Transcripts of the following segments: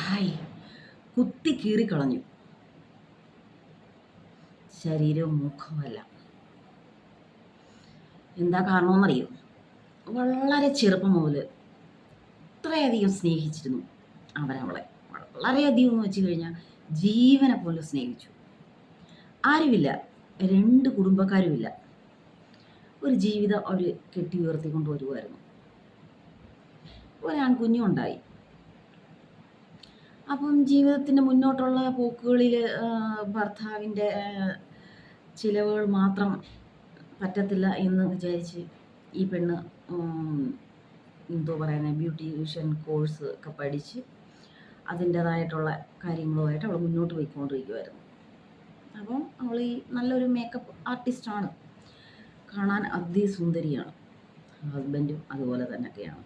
Hi കുത്തി കീറിക്കളഞ്ഞു. ശരീരവും മുഖമല്ല. എന്താ കാരണമെന്നറിയോ? വളരെ ചെറുപ്പം മുതൽ ഇത്രയധികം സ്നേഹിച്ചിരുന്നു അവളെ. വളരെയധികം എന്ന് വെച്ച് കഴിഞ്ഞാൽ ജീവനെ പോലെ സ്നേഹിച്ചു. ആരുമില്ല, 2 കുടുംബക്കാരുമില്ല. ഒരു ജീവിതം അവർ കെട്ടി ഉയർത്തിക്കൊണ്ട് വരുമായിരുന്നു. ഒരാൺകുഞ്ഞും ഉണ്ടായി. അപ്പം ജീവിതത്തിൻ്റെ മുന്നോട്ടുള്ള പോക്കുകളിൽ ഭർത്താവിൻ്റെ ചിലവുകൾ മാത്രം പറ്റത്തില്ല എന്ന് വിചാരിച്ച് ഈ പെണ്ണ് എന്തോ പറയുന്നത് ബ്യൂട്ടീഷ്യൻ കോഴ്സ് ഒക്കെ പഠിച്ച് അതിൻ്റേതായിട്ടുള്ള കാര്യങ്ങളുമായിട്ട് അവൾ മുന്നോട്ട് പോയിക്കൊണ്ടിരിക്കുമായിരുന്നു. അപ്പം അവൾ ഈ നല്ലൊരു മേക്കപ്പ് ആർട്ടിസ്റ്റാണ്, കാണാൻ അതിസുന്ദരിയാണ്. ഹസ്ബൻഡും അതുപോലെ തന്നെയൊക്കെയാണ്.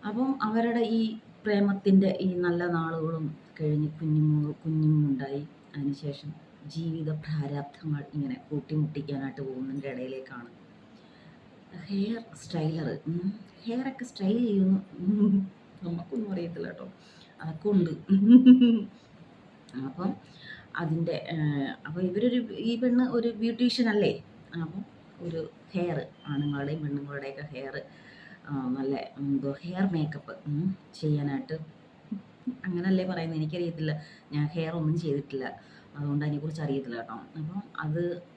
അപ്പം അവരുടെ ഈ പ്രേമത്തിൻ്റെ ഈ നല്ല നാളുകളും കഴിഞ്ഞ് കുഞ്ഞുങ്ങളുണ്ടായി. അതിനുശേഷം ജീവിത പ്രാരാബ്ധങ്ങൾ ഇങ്ങനെ കൂട്ടിമുട്ടിക്കാനായിട്ട് പോകുന്നതിൻ്റെ ഇടയിലേക്കാണ് ഹെയർ സ്റ്റൈലർ. ഹെയറൊക്കെ സ്റ്റൈൽ ചെയ്യുന്നു. നമുക്കൊന്നും അറിയത്തില്ല കേട്ടോ, അതൊക്കെ ഉണ്ട്. അപ്പം അതിൻ്റെ അപ്പോൾ ഈ പെണ്ണ് ഒരു ബ്യൂട്ടീഷ്യൻ അല്ലേ. അപ്പം ഒരു ഹെയർ ആണുങ്ങളുടെയും പെണ്ണുങ്ങളുടെയൊക്കെ ഹെയർ നല്ല എന്തോ ഹെയർ മേക്കപ്പ് ചെയ്യാനായിട്ട്, അങ്ങനല്ലേ പറയുന്നത്, എനിക്കറിയത്തില്ല. ഞാൻ ഹെയർ ഒന്നും ചെയ്തിട്ടില്ല, അതുകൊണ്ട് അതിനെക്കുറിച്ച് അറിയത്തില്ല കേട്ടോ.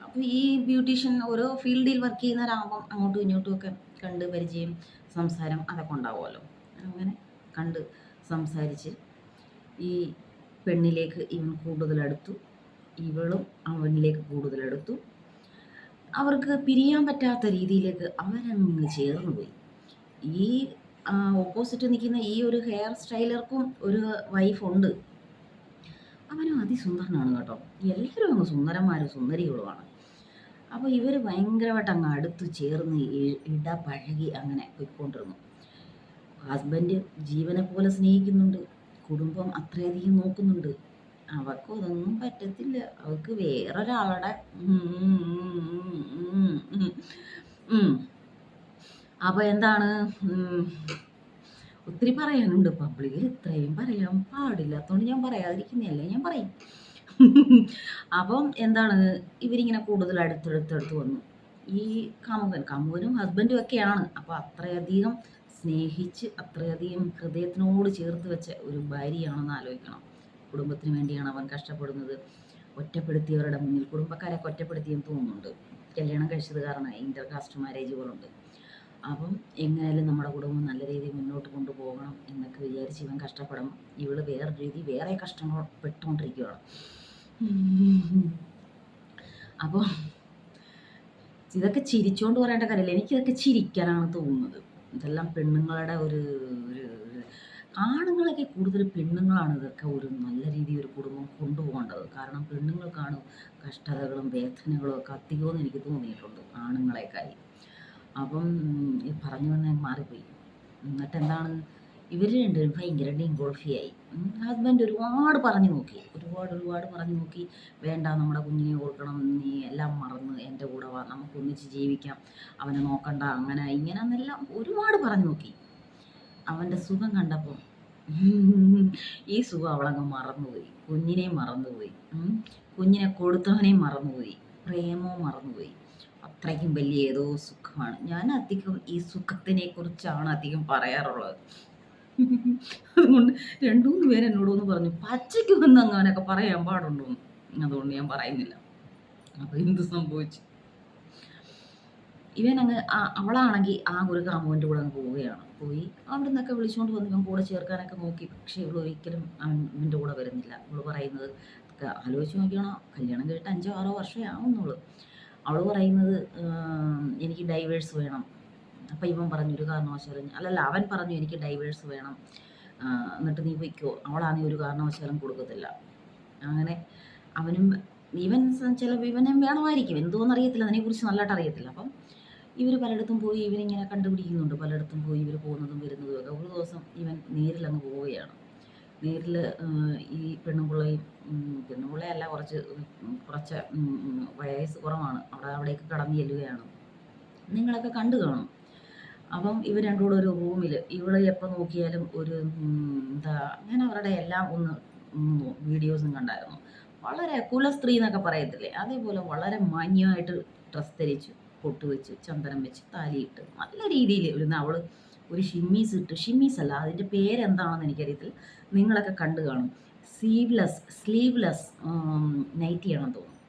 അപ്പോൾ ഈ ബ്യൂട്ടീഷ്യൻ ഓരോ ഫീൽഡിൽ വർക്ക് ചെയ്യുന്നവരാകുമ്പം അങ്ങോട്ടും ഇങ്ങോട്ടും ഒക്കെ കണ്ട് പരിചയം സംസാരം അതൊക്കെ ഉണ്ടാവുമല്ലോ. അങ്ങനെ കണ്ട് സംസാരിച്ച് ഈ പെണ്ണിലേക്ക് ഇവൻ കൂടുതലെടുത്തു, ഇവളും അവനിലേക്ക് കൂടുതലെടുത്തു. അവർക്ക് പിരിയാൻ പറ്റാത്ത രീതിയിലേക്ക് അവരങ്ങ് ചേർന്ന് പോയി. ഈ ഓപ്പോസിറ്റ് നിൽക്കുന്ന ഈ ഒരു ഹെയർ സ്റ്റൈലർക്കും ഒരു വൈഫുണ്ട്. അവനും അതിസുന്ദരനാണ് കേട്ടോ. എല്ലാവരും അങ്ങ് സുന്ദരന്മാരും സുന്ദരികളുമാണ്. അപ്പോൾ ഇവർ ഭയങ്കരമായിട്ട് അങ്ങ് അടുത്ത് ചേർന്ന് ഇടപഴകി അങ്ങനെ പോയിക്കൊണ്ടിരുന്നു. ഹസ്ബൻഡ് ജീവനെ പോലെ സ്നേഹിക്കുന്നുണ്ട്, കുടുംബം അത്രയധികം നോക്കുന്നുണ്ട്. അവൾക്കതൊന്നും പറ്റത്തില്ല. അവൾക്ക് വേറൊരാളുടെ അപ്പോൾ എന്താണ്, ഒത്തിരി പറയാനുണ്ട്. പബ്ലിക്കിൽ ഇത്രയും പറയാൻ പാടില്ലാത്തതുകൊണ്ട് ഞാൻ പറയാതിരിക്കുന്നതല്ലേ, ഞാൻ പറയും. അപ്പം എന്താണ്, ഇവരിങ്ങനെ കൂടുതൽ അടുത്തടുത്തടുത്ത് വന്നു. ഈ കാമുകനും ഹസ്ബൻഡും ഒക്കെയാണ്. അപ്പോൾ അത്രയധികം സ്നേഹിച്ച് അത്രയധികം ഹൃദയത്തിനോട് ചേർത്ത് വെച്ച ഒരു ഭാര്യയാണെന്ന് ആലോചിക്കണം. കുടുംബത്തിന് വേണ്ടിയാണ് അവൻ കഷ്ടപ്പെടുന്നത്. ഒറ്റപ്പെടുത്തിയവരുടെ മുന്നിൽ കുടുംബക്കാരൊക്കെ ഒറ്റപ്പെടുത്തിയെന്ന് തോന്നുന്നുണ്ട്. കല്യാണം കഴിച്ചത് കാരണം ഇൻ്റർ കാസ്റ്റ് മാരേജുകളുണ്ട്. അപ്പം എങ്ങനെയാലും നമ്മുടെ കുടുംബം നല്ല രീതിയിൽ മുന്നോട്ട് കൊണ്ടുപോകണം എന്നൊക്കെ വിചാരിച്ച് ഇവൻ കഷ്ടപ്പെടണം. ഇവള് വേറെ രീതി വേറെ കഷ്ടങ്ങൾ പെട്ടുകൊണ്ടിരിക്കുകയാണ്. അപ്പോൾ ഇതൊക്കെ ചിരിച്ചുകൊണ്ട് പറയേണ്ട കാര്യമില്ല, എനിക്കിതൊക്കെ ചിരിക്കാനാണ് തോന്നുന്നത്. ഇതെല്ലാം പെണ്ണുങ്ങളുടെ ഒരു ആണുങ്ങളൊക്കെ കൂടുതൽ പെണ്ണുങ്ങളാണ് ഇതൊക്കെ ഒരു നല്ല രീതിയിൽ ഒരു കുടുംബം കൊണ്ടുപോകേണ്ടത്. കാരണം പെണ്ണുങ്ങൾക്കാണ് കഷ്ടതകളും വേദനകളും ഒക്കെ അധികമെന്ന് എനിക്ക് തോന്നിയിട്ടുണ്ട് ആണുങ്ങളെക്കായി. അപ്പം പറഞ്ഞു വന്ന് മാറിപ്പോയി. എന്നിട്ട് എന്താണ്, ഇവർ രണ്ടുപേരും ഭയങ്കര ഡിങ്കോൾഫിയായി. ഹസ്ബൻഡ് ഒരുപാട് പറഞ്ഞു നോക്കി, ഒരുപാട് പറഞ്ഞു നോക്കി. വേണ്ട, നമ്മുടെ കുഞ്ഞിനെ ഓർക്കണം, നീ എല്ലാം മറന്ന് എൻ്റെ കൂടെ വാ, നമുക്ക് ഒന്നിച്ച് ജീവിക്കാം, അവനെ നോക്കണ്ട, അങ്ങനെ ഇങ്ങനെയെന്നെല്ലാം ഒരുപാട് പറഞ്ഞു നോക്കി. അവൻ്റെ സുഖം കണ്ടപ്പോൾ ഈ സുഖം അവളങ്ങ് മറന്നുപോയി. കുഞ്ഞിനെയും മറന്നുപോയി, കുഞ്ഞിനെ കൊടുത്തവനെയും മറന്നുപോയി, പ്രേമവും മറന്നുപോയി. അത്രയ്ക്കും വലിയ ഏതോ സുഖമാണ്. ഞാൻ അധികം ഈ സുഖത്തിനെ കുറിച്ചാണ് അധികം പറയാറുള്ളത്. അതുകൊണ്ട് 2-3 പേര് എന്നോടൊന്ന് പറഞ്ഞു, പച്ചയ്ക്ക് വന്ന് അങ്ങനൊക്കെ പറയാൻ പാടുണ്ടോന്ന്. അതുകൊണ്ട് ഞാൻ പറയുന്നില്ല. അപ്പോൾ എന്ത് സംഭവിച്ചു, ഇവൻ അങ്ങ് അവളാണെങ്കിൽ ആ ഒരു കാമുകൻ്റെ കൂടെ അങ്ങ് പോവുകയാണ്. പോയി അവിടെ നിന്നൊക്കെ വിളിച്ചുകൊണ്ട് വന്ന് ഇവൻ കൂടെ ചേർക്കാനൊക്കെ നോക്കി. പക്ഷേ ഇവൾ ഒരിക്കലും ഇവൻ്റെ കൂടെ വരുന്നില്ല. ഇവൾ പറയുന്നത് ആലോചിച്ച് നോക്കിയാണോ, കല്യാണം കഴിഞ്ഞിട്ട് 5-6 വർഷമേ ആവുന്നുള്ളൂ. അവൾ പറയുന്നത് എനിക്ക് ഡൈവേഴ്സ് വേണം. അപ്പം ഇവൻ പറഞ്ഞു ഒരു കാരണവശാലും, അവൻ പറഞ്ഞു എനിക്ക് ഡൈവേഴ്സ് വേണം, എന്നിട്ട് നീ പൊയ്ക്കോ. അവളാണെങ്കിൽ ഒരു കാരണവശാലും കൊടുക്കത്തില്ല. അങ്ങനെ അവനും ചിലപ്പോൾ ഇവനും വേണമായിരിക്കും, എന്തോന്നറിയത്തില്ല, അതിനെക്കുറിച്ച് നല്ലതായിട്ട് അറിയത്തില്ല. അപ്പം ഇവർ പലയിടത്തും പോയി ഇവനിങ്ങനെ കണ്ടുപിടിക്കുന്നുണ്ട്. പലയിടത്തും പോയി ഇവർ പോകുന്നതും വരുന്നതും ഒക്കെ. ഒരു ദിവസം ഇവൻ നേരിലങ്ങ് പോവുകയാണ്. നേരിൽ ഈ പെണ്ണുപിള്ളയല്ല, കുറച്ച് വയസ്സ് കുറവാണ്. അവിടേക്ക് കടന്നു ചെല്ലുകയാണ്. നിങ്ങളൊക്കെ കണ്ടു കാണും. അപ്പം ഇവർ രണ്ടുകൂടെ ഒരു റൂമിൽ, ഇവള് എപ്പോൾ നോക്കിയാലും ഒരു ഞാൻ അവരുടെ അവളുടെ എല്ലാം ഒന്ന് വീഡിയോസും കണ്ടായിരുന്നു. വളരെ കുലസ്ത്രീ എന്നൊക്കെ പറയത്തില്ലേ, അതേപോലെ വളരെ മാന്യമായിട്ട് ഡ്രസ് ധരിച്ചു, പൊട്ട് വെച്ച്, ചന്ദനം വെച്ച്, താലിയിട്ട് നല്ല രീതിയിൽ ഇരുന്ന് അവൾ ഒരു ഷിമ്മീസ് ഇട്ട്, ഷിമ്മീസ് അല്ല അതിൻ്റെ പേരെന്താണെന്ന് എനിക്കറിയത്തില്ല, നിങ്ങളൊക്കെ കണ്ടു കാണും. സ്ലീവ്ലെസ് നൈറ്റിയാണെന്ന് തോന്നുന്നു.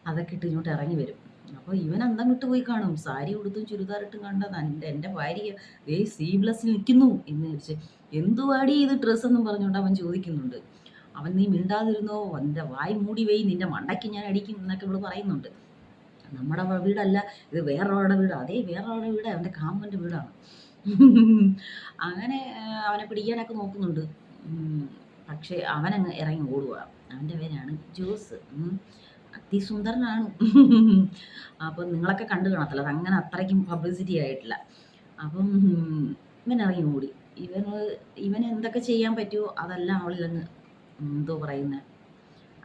അതൊക്കെ ഇട്ട് ഇങ്ങോട്ട് ഇറങ്ങി വരും. അപ്പോൾ ഇവൻ അന്തം വിട്ട് പോയി കാണും. സാരി ഉടുത്തും ചുരിദാറിട്ടും കണ്ട എൻ്റെ ഭാര്യ സ്ലീവ്ലെസ്സിൽ നിൽക്കുന്നു എന്ന് വെച്ച്, എന്തുവാടി ഇത് ഡ്രസ്സ് എന്നും പറഞ്ഞുകൊണ്ട് അവൻ ചോദിക്കുന്നുണ്ട്. അവൻ നീ മിണ്ടാതിരുന്നോ, എൻ്റെ വായി മൂടി വെയ്, നിൻ്റെ മണ്ടയ്ക്ക് ഞാൻ അടിക്കും എന്നൊക്കെ ഇവള് പറയുന്നുണ്ട്. നമ്മുടെ വീടല്ല ഇത്, വേറൊരാളുടെ വീട്. അതേ വേറൊരാളുടെ വീട്, അവൻ്റെ കാമുകൻ്റെ വീടാണ്. അങ്ങനെ അവനെ പിടിക്കാനൊക്കെ നോക്കുന്നുണ്ട്. പക്ഷേ അവനങ്ങ് ഇറങ്ങി ഓടുക. അവൻ്റെ പേരാണ് ജോസ്. അതിസുന്ദരനാണ്. അപ്പം നിങ്ങളൊക്കെ കണ്ടു കാണത്തില്ല, അതങ്ങനെ അത്രയ്ക്കും പബ്ലിസിറ്റി ആയിട്ടില്ല. അപ്പം ഇവൻ ഇറങ്ങി ഓടി. ഇവന് എന്തൊക്കെ ചെയ്യാൻ പറ്റുമോ അതെല്ലാം അവളിലങ്ങ് എന്തോ പറയുന്നത്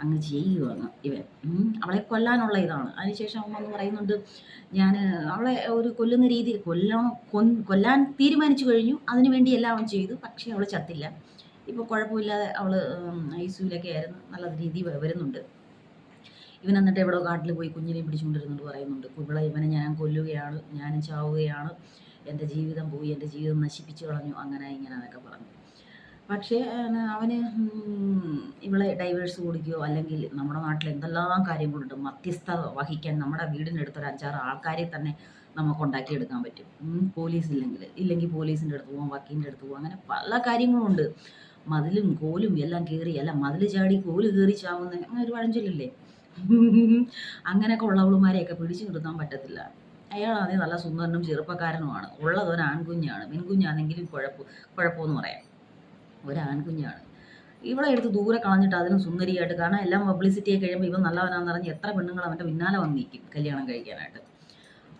അങ്ങ് ചെയ്യുകയാണ് ഇവൻ. അവളെ കൊല്ലാനുള്ള ഇതാണ്. അതിനുശേഷം അവൻ വന്ന് പറയുന്നുണ്ട്, ഞാൻ അവളെ ഒരു കൊല്ലുന്ന രീതിയിൽ കൊല്ലാൻ തീരുമാനിച്ചു കഴിഞ്ഞു, അതിനു വേണ്ടി എല്ലാം അവൻ ചെയ്തു. പക്ഷേ അവൾ ചത്തില്ല. ഇപ്പോൾ കുഴപ്പമില്ലാതെ അവൾ ഐസിയുലൊക്കെ ആയിരുന്നു, നല്ല രീതിയിൽ വരുന്നുണ്ട്. ഇവൻ എന്നിട്ട് എവിടെയോ കാട്ടിൽ പോയി കുഞ്ഞിനെ പിടിച്ചുകൊണ്ടിരുന്നിട്ട് പറയുന്നുണ്ട്, ഇവനെ ഞാൻ കൊല്ലുകയാണ്, ഞാനും ചാവുകയാണ്, എൻ്റെ ജീവിതം പോയി, എൻ്റെ ജീവിതം നശിപ്പിച്ചു കളഞ്ഞു, അങ്ങനെ ഇങ്ങനെ എന്നൊക്കെ പറഞ്ഞു. പക്ഷേ അവന് ഇവളെ ഡൈവേഴ്സ് കൊടുക്കുകയോ, അല്ലെങ്കിൽ നമ്മുടെ നാട്ടിൽ എന്തെല്ലാം കാര്യങ്ങളുണ്ട്, മധ്യസ്ഥത വഹിക്കാൻ നമ്മുടെ വീടിനടുത്തൊരു 5-6 ആൾക്കാരെ തന്നെ നമുക്ക് ഉണ്ടാക്കിയെടുക്കാൻ പറ്റും. പോലീസ് ഇല്ലെങ്കിൽ പോലീസിൻ്റെ അടുത്ത് പോകാം, വക്കീലിൻ്റെ അടുത്ത് പോകാം, അങ്ങനെ പല കാര്യങ്ങളുണ്ട്. മതിലും കോലും എല്ലാം കയറി, അല്ല മതിൽ ചാടി കോല് കയറി ചാവുന്ന അങ്ങനെ ഒരു പഴഞ്ചൊല്ലില്ലേ. അങ്ങനെയൊക്കെ ഉള്ളവളുമാരെയൊക്കെ പിടിച്ചു നിർത്താൻ പറ്റത്തില്ല. അയാളാണെങ്കിൽ നല്ല സുന്ദരനും ചെറുപ്പക്കാരനുമാണ്. ഉള്ളത് ഒരു ആൺകുഞ്ഞാണ്. പെൺകുഞ്ഞാണെങ്കിലും കുഴപ്പമെന്ന് പറയാം. ഒരാൺകുഞ്ഞാണ്. ഇവളെ എടുത്ത് ദൂരെ കളഞ്ഞിട്ട് അതിനും സുന്ദരിയായിട്ട്, കാരണം എല്ലാം പബ്ലിസിറ്റി ആയി കഴിയുമ്പോൾ ഇവൻ നല്ലവനാന്ന് പറഞ്ഞ് എത്ര പെണ്ണുങ്ങൾ അവൻ്റെ പിന്നാലെ വന്ന് നിൽക്കും കല്യാണം കഴിക്കാനായിട്ട്.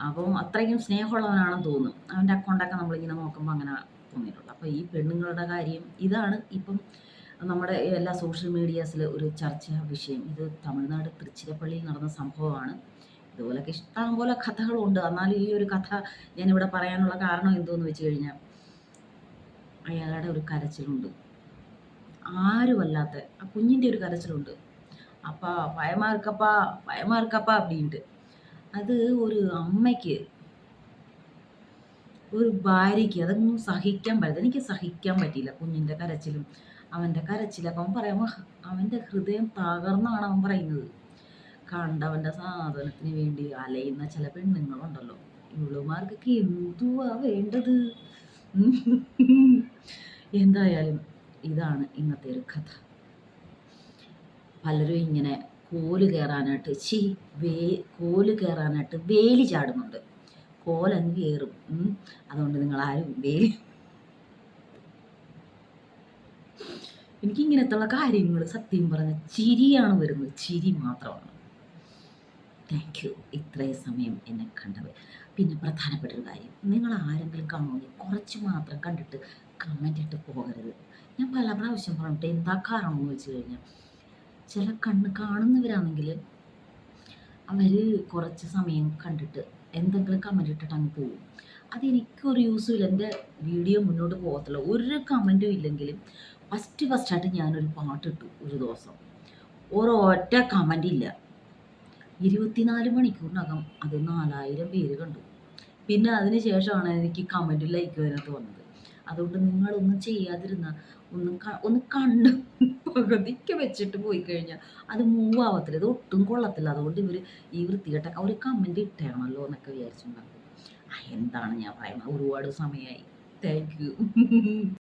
അപ്പം അത്രയ്ക്കും സ്നേഹമുള്ളവനാണെന്ന് തോന്നും. അവൻ്റെ അക്കൗണ്ടൊക്കെ നമ്മളിങ്ങനെ നോക്കുമ്പോൾ അങ്ങനെ തോന്നിയിട്ടുള്ളൂ. അപ്പോൾ ഈ പെണ്ണുങ്ങളുടെ കാര്യം ഇതാണ് ഇപ്പം നമ്മുടെ എല്ലാ സോഷ്യൽ മീഡിയാസിൽ ഒരു ചർച്ചാ വിഷയം. ഇത് തമിഴ്നാട് തിരുച്ചിറപ്പള്ളിയിൽ നടന്ന സംഭവമാണ്. ഇതുപോലൊക്കെ ഇഷ്ടം പോലെ കഥകളുണ്ട്. എന്നാലും ഈ ഒരു കഥ ഞാനിവിടെ പറയാനുള്ള കാരണം എന്തോന്ന് വെച്ച് കഴിഞ്ഞാൽ, അയാളുടെ ഒരു കരച്ചിലുണ്ട്, ആരുമല്ലാത്ത ആ കുഞ്ഞിൻ്റെ ഒരു കരച്ചിലുണ്ട്. അപ്പാ ഭയമാർക്കപ്പാ அப்படின்ட்டு. അത് ഒരു അമ്മയ്ക്ക്, ഒരു ഭാര്യയ്ക്ക് അതൊന്നും സഹിക്കാൻ പറ്റില്ല. എനിക്ക് സഹിക്കാൻ പറ്റിയില്ല കുഞ്ഞിൻ്റെ കരച്ചിലും അവൻ്റെ കരച്ചിലൊക്കെ. അവൻ പറയുമ്പോൾ അവൻ്റെ ഹൃദയം തകർന്നാണ് അവൻ പറയുന്നത്. കണ്ടവൻ്റെ സാധനത്തിന് വേണ്ടി അലയുന്ന ചില പെണ്ണുങ്ങളുണ്ടല്ലോ, ഇവളുമാർക്കൊക്കെ എന്തുവാ വേണ്ടത്. എന്തായാലും ഇതാണ് ഇന്നത്തെ ഒരു കഥ. പലരും ഇങ്ങനെ കോല് കയറാനായിട്ട് വേലി ചാടുന്നുണ്ട്. കോലങ്ങ് കയറും. അതുകൊണ്ട് നിങ്ങളാരും എനിക്കിങ്ങനത്തുള്ള കാര്യങ്ങൾ സത്യം പറഞ്ഞ ചിരിയാണ് വരുന്നത്, ചിരി മാത്രമാണ്. താങ്ക് യു ഇത്രയും സമയം എന്നെ കണ്ടവർ. പിന്നെ പ്രധാനപ്പെട്ട ഒരു കാര്യം, നിങ്ങൾ ആരെങ്കിലും കാണുമെങ്കിൽ കുറച്ച് മാത്രം കണ്ടിട്ട് കമൻ്റ് ഇട്ട് പോകരുത്. ഞാൻ പല പ്രാവശ്യം പറഞ്ഞിട്ട് എന്താ കാരണം എന്ന് വെച്ച് കഴിഞ്ഞാൽ, ചില കാണുന്നവരാണെങ്കിൽ അവർ കുറച്ച് സമയം കണ്ടിട്ട് എന്തെങ്കിലും കമൻ്റ് ഇട്ടിട്ട് അങ്ങ് പോകും. അതെനിക്കൊരു യൂസും ഇല്ല, എൻ്റെ വീഡിയോ മുന്നോട്ട് പോകത്തില്ല. ഒരു കമൻറ്റും ഇല്ലെങ്കിലും ഫസ്റ്റായിട്ട് ഞാനൊരു പാട്ടിട്ടു ഒരു ദിവസം, ഒരൊറ്റ കമൻ്റ് ഇല്ല. 24 മണിക്കൂറിനകം അത് 4000 പേര് കണ്ടു. പിന്നെ അതിന് ശേഷമാണ് എനിക്ക് കമൻറ്റും ലൈക്കും അതിനകത്ത് വന്നത്. അതുകൊണ്ട് നിങ്ങളൊന്നും ചെയ്യാതിരുന്ന, ഒന്ന് കണ്ട് പകുതിക്ക് വെച്ചിട്ട് പോയി കഴിഞ്ഞാൽ അത് മൂവ് ആവത്തില്ല, ഇത് ഒട്ടും കൊള്ളത്തില്ല. അതുകൊണ്ട് ഈ വൃത്തികെട്ടൊക്കെ ഒരു കമൻറ്റ് ഇട്ടേണമല്ലോ എന്നൊക്കെ വിചാരിച്ചുണ്ടാകും. എന്താണ് ഞാൻ പറയുന്നത്, ഒരുപാട് സമയമായി. Thank you.